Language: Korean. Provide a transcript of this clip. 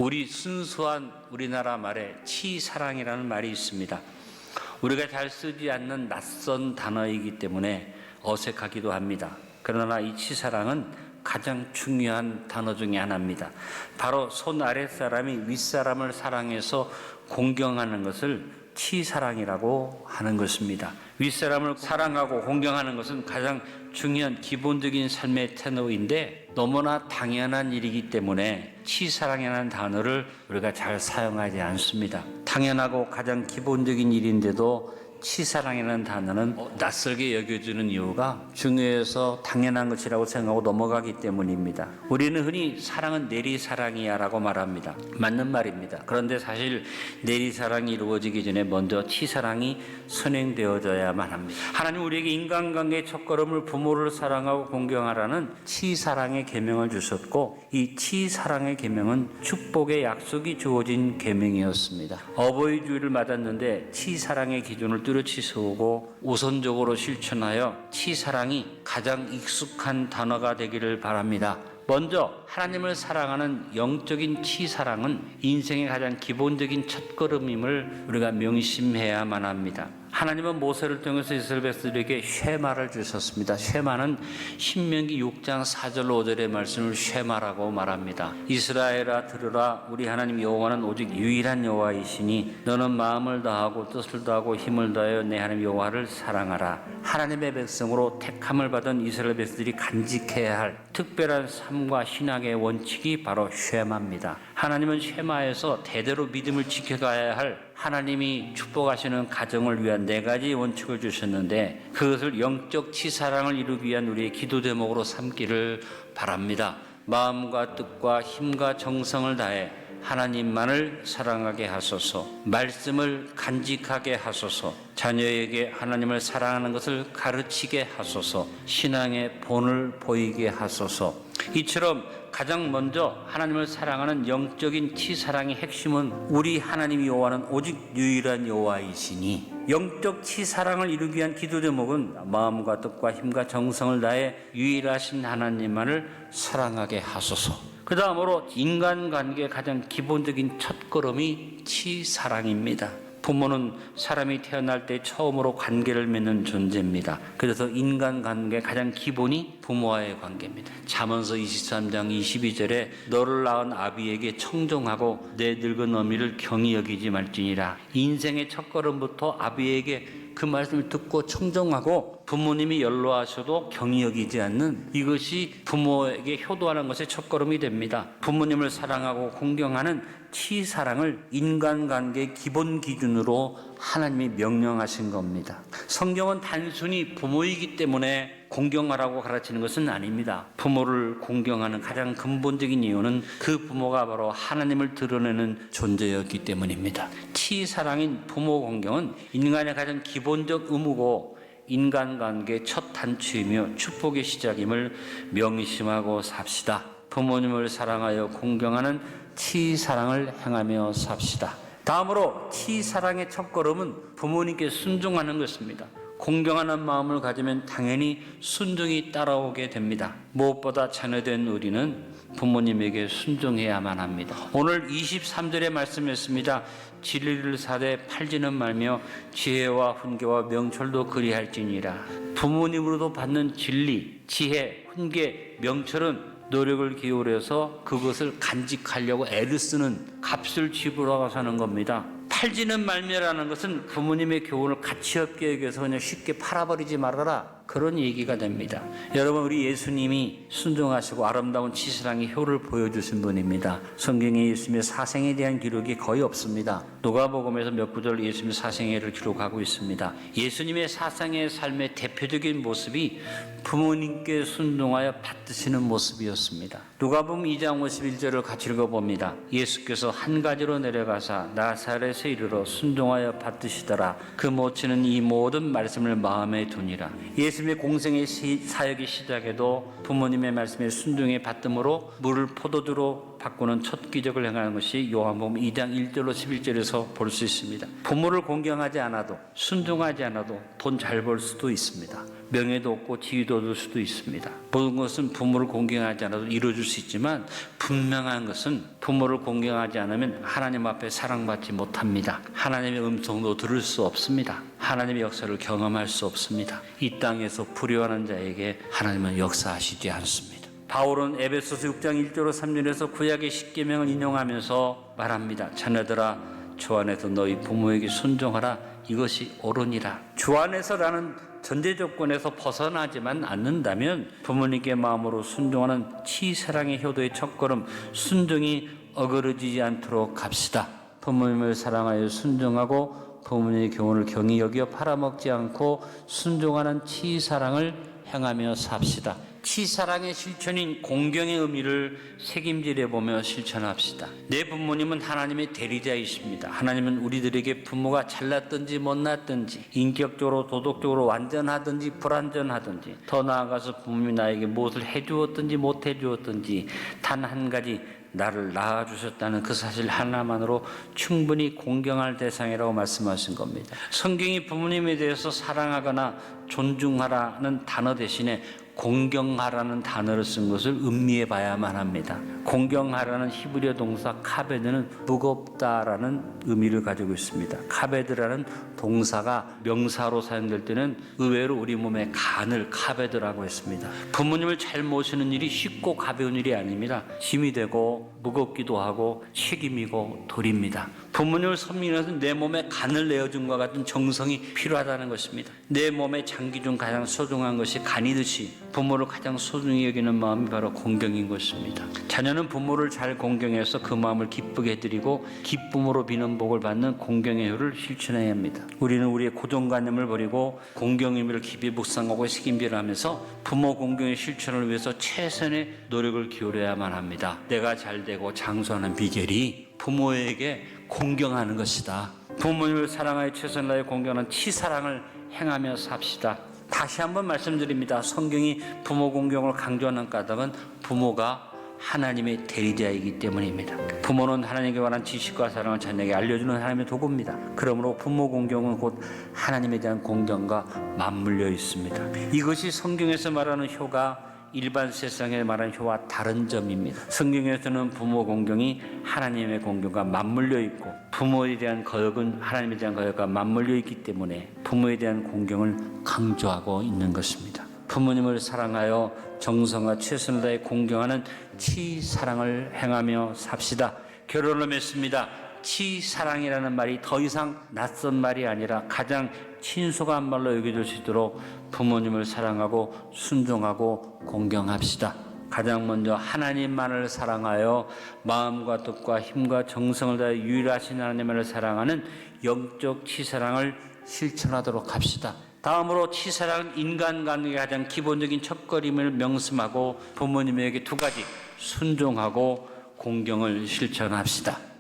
우리 순수한 우리나라 말에 치사랑이라는 말이 있습니다. 우리가 잘 쓰지 않는 낯선 단어이기 때문에 어색하기도 합니다. 그러나 이 치사랑은 가장 중요한 단어 중에 하나입니다. 바로 손 아랫사람이 윗사람을 사랑해서 공경하는 것을 치사랑이라고 하는 것입니다. 윗사람을 사랑하고 공경하는 것은 가장 중요한 기본적인 삶의 태도인데 너무나 당연한 일이기 때문에 치사랑이라는 단어를 우리가 잘 사용하지 않습니다. 당연하고 가장 기본적인 일인데도 치사랑이라는 단어는 낯설게 여겨지는 이유가 중요해서 당연한 것이라고 생각하고 넘어가기 때문입니다. 우리는 흔히 사랑은 내리사랑이야 라고 말합니다. 맞는 말입니다. 그런데 사실 내리사랑이 이루어지기 전에 먼저 치사랑이 선행되어져야만 합니다. 하나님 우리에게 인간관계의 첫걸음을 부모를 사랑하고 공경하라는 치사랑의 계명을 주셨고 이 치사랑의 계명은 축복의 약속이 주어진 계명이었습니다. 어버이 주일을 맞았는데 치사랑의 기준을 뚜렷이 세우고 우선적으로 실천하여 치사랑이 가장 익숙한 단어가 되기를 바랍니다. 먼저 하나님을 사랑하는 영적인 치사랑은 인생의 가장 기본적인 첫걸음임을 우리가 명심해야만 합니다. 하나님은 모세를 통해서 이스라엘 백성들에게 쉐마를 주셨습니다. 쉐마는 신명기 6장 4절 5절의 말씀을 쉐마라고 말합니다. 이스라엘아 들으라, 우리 하나님 여호와는 오직 유일한 여호와이시니 너는 마음을 다하고 뜻을 다하고 힘을 다하여 내 하나님 여호와를 사랑하라. 하나님의 백성으로 택함을 받은 이스라엘 백성들이 간직해야 할 특별한 삶과 신앙의 원칙이 바로 쉐마입니다. 하나님은 쉐마에서 대대로 믿음을 지켜가야 할 하나님이 축복하시는 가정을 위한 4가지 원칙을 주셨는데 그것을 영적 치사랑을 이루기 위한 우리의 기도 제목으로 삼기를 바랍니다. 마음과 뜻과 힘과 정성을 다해 하나님만을 사랑하게 하소서, 말씀을 간직하게 하소서, 자녀에게 하나님을 사랑하는 것을 가르치게 하소서, 신앙의 본을 보이게 하소서. 이처럼 가장 먼저 하나님을 사랑하는 영적인 치사랑의 핵심은 우리 하나님 여호와는 오직 유일한 여호와이시니, 영적 치사랑을 이루기 위한 기도 제목은 마음과 뜻과 힘과 정성을 다해 유일하신 하나님만을 사랑하게 하소서. 그 다음으로 인간관계의 가장 기본적인 첫걸음이 치사랑입니다. 부모는 사람이 태어날 때 처음으로 관계를 맺는 존재입니다. 그래서 인간관계의 가장 기본이 부모와의 관계입니다. 잠언서 23장 22절에 너를 낳은 아비에게 청종하고 내 늙은 어미를 경히 여기지 말지니라. 인생의 첫걸음부터 아비에게 그 말씀을 듣고 청종하고 부모님이 연로하셔도 경히 여기지 않는 이것이 부모에게 효도하는 것의 첫걸음이 됩니다. 부모님을 사랑하고 공경하는 치사랑을 인간관계의 기본 기준으로 하나님이 명령하신 겁니다. 성경은 단순히 부모이기 때문에 공경하라고 가르치는 것은 아닙니다. 부모를 공경하는 가장 근본적인 이유는 그 부모가 바로 하나님을 드러내는 존재였기 때문입니다. 치사랑인 부모 공경은 인간의 가장 기본적 의무고 인간관계의 첫 단추이며 축복의 시작임을 명심하고 삽시다. 부모님을 사랑하여 공경하는 치사랑을 행하며 삽시다. 다음으로 치사랑의 첫걸음은 부모님께 순종하는 것입니다. 공경하는 마음을 가지면 당연히 순종이 따라오게 됩니다. 무엇보다 자녀된 우리는 부모님에게 순종해야만 합니다. 오늘 23절의 말씀이었습니다. 진리를 사되 팔지는 말며 지혜와 훈계와 명철도 그리할지니라. 부모님으로도 받는 진리, 지혜, 훈계, 명철은 노력을 기울여서 그것을 간직하려고 애를 쓰는 값을 지불하고 사는 겁니다. 팔지는 말며라는 것은 부모님의 교훈을 가치 없게 여겨서 그냥 쉽게 팔아버리지 말아라, 그런 얘기가 됩니다. 여러분, 우리 예수님이 순종하시고 아름다운 치사랑의 효를 보여주신 분입니다. 성경에 예수님의 사생에 대한 기록이 거의 없습니다. 누가복음에서 몇 구절 예수님의 사생애를 기록하고 있습니다. 예수님의 사생의 삶의 대표적인 모습이 부모님께 순종하여 받드시는 모습이었습니다. 누가복음 2장 51절을 같이 읽어봅니다. 예수께서 한 가지로 내려가사 나사렛에 이르러 순종하여 받드시더라. 그 모친은 이 모든 말씀을 마음에 두니라. 예수님의 공생의 사역이 시작해도 부모님의 말씀에 순종해 받듦으로 물을 포도주로 바꾸는 첫 기적을 행하는 것이 요한복음 2장 1절로 11절에서 볼 수 있습니다. 부모를 공경하지 않아도, 순종하지 않아도 돈 잘 벌 수도 있습니다. 명예도 얻고 지위도 얻을 수도 있습니다. 모든 것은 부모를 공경하지 않아도 이루어질 수 있지만 분명한 것은 부모를 공경하지 않으면 하나님 앞에 사랑받지 못합니다. 하나님의 음성도 들을 수 없습니다. 하나님의 역사를 경험할 수 없습니다. 이 땅에서 불효하는 자에게 하나님은 역사하시지 않습니다. 바울은 에베소서 6장 1절로 3절에서 구약의 십계명을 인용하면서 말합니다. 자녀들아, 주 안에서 너희 부모에게 순종하라. 이것이 옳으니라. 주 안에서라는 전제 조건에서 벗어나지만 않는다면 부모님께 마음으로 순종하는 치사랑의 효도의 첫걸음, 순종이 어그러지지 않도록 갑시다. 부모님을 사랑하여 순종하고 부모님의 교훈을 경히 여겨 팔아먹지 않고 순종하는 치사랑을 행하며 삽시다. 치사랑의 실천인 공경의 의미를 책임지려 보며 실천합시다. 내 부모님은 하나님의 대리자이십니다. 하나님은 우리들에게 부모가 잘났든지 못났든지, 인격적으로 도덕적으로 완전하든지 불완전하든지, 더 나아가서 부모님이 나에게 무엇을 해주었든지 못해주었든지 단 한 가지 나를 낳아주셨다는 그 사실 하나만으로 충분히 공경할 대상이라고 말씀하신 겁니다. 성경이 부모님에 대해서 사랑하거나 존중하라는 단어 대신에 공경하라는 단어를 쓴 것을 음미해 봐야만 합니다. 공경하라는 히브리어 동사 카베드는 무겁다라는 의미를 가지고 있습니다. 카베드라는 동사가 명사로 사용될 때는 의외로 우리 몸의 간을 카베드라고 했습니다. 부모님을 잘 모시는 일이 쉽고 가벼운 일이 아닙니다. 힘이 되고 무겁기도 하고 책임이고 돌입니다. 부모님을 섬기면서 내 몸에 간을 내어준 것 같은 정성이 필요하다는 것입니다. 내 몸의 장기 중 가장 소중한 것이 간이듯이 부모를 가장 소중히 여기는 마음이 바로 공경인 것입니다. 자녀는 부모를 잘 공경해서 그 마음을 기쁘게 해드리고 기쁨으로 비는 복을 받는 공경의 효를 실천해야 합니다. 우리는 우리의 고정관념을 버리고 공경의 의미를 깊이 묵상하고 책임질 하면서 부모 공경의 실천을 위해서 최선의 노력을 기울여야만 합니다. 내가 잘 되고 장수하는 비결이 부모에게 공경하는 것이다. 부모님을 사랑하여 최선을 다해 공경하는 치사랑을 행하며 삽시다. 다시 한번 말씀드립니다. 성경이 부모 공경을 강조하는 까닭은 부모가 하나님의 대리자이기 때문입니다. 부모는 하나님께 관한 지식과 사랑을 자녀에게 알려주는 하나님의 도구입니다. 그러므로 부모 공경은 곧 하나님에 대한 공경과 맞물려 있습니다. 이것이 성경에서 말하는 효가 일반 세상에 말하는 효와 다른 점입니다. 성경에서는 부모 공경이 하나님의 공경과 맞물려 있고 부모에 대한 거역은 하나님에 대한 거역과 맞물려 있기 때문에 부모에 대한 공경을 강조하고 있는 것입니다. 부모님을 사랑하여 정성과 최선을 다해 공경하는 치사랑을 행하며 삽시다. 결론을 맺습니다. 치사랑이라는 말이 더 이상 낯선 말이 아니라 가장 친숙한 말로 여겨질 수 있도록 부모님을 사랑하고 순종하고 공경합시다. 가장 먼저 하나님만을 사랑하여 마음과 뜻과 힘과 정성을 다해 유일하신 하나님만을 사랑하는 영적 치사랑을 실천하도록 합시다. 다음으로 치사랑은 인간관계의 가장 기본적인 첫걸음을 명심하고 부모님에게 두 가지 순종하고 공경을 실천합시다.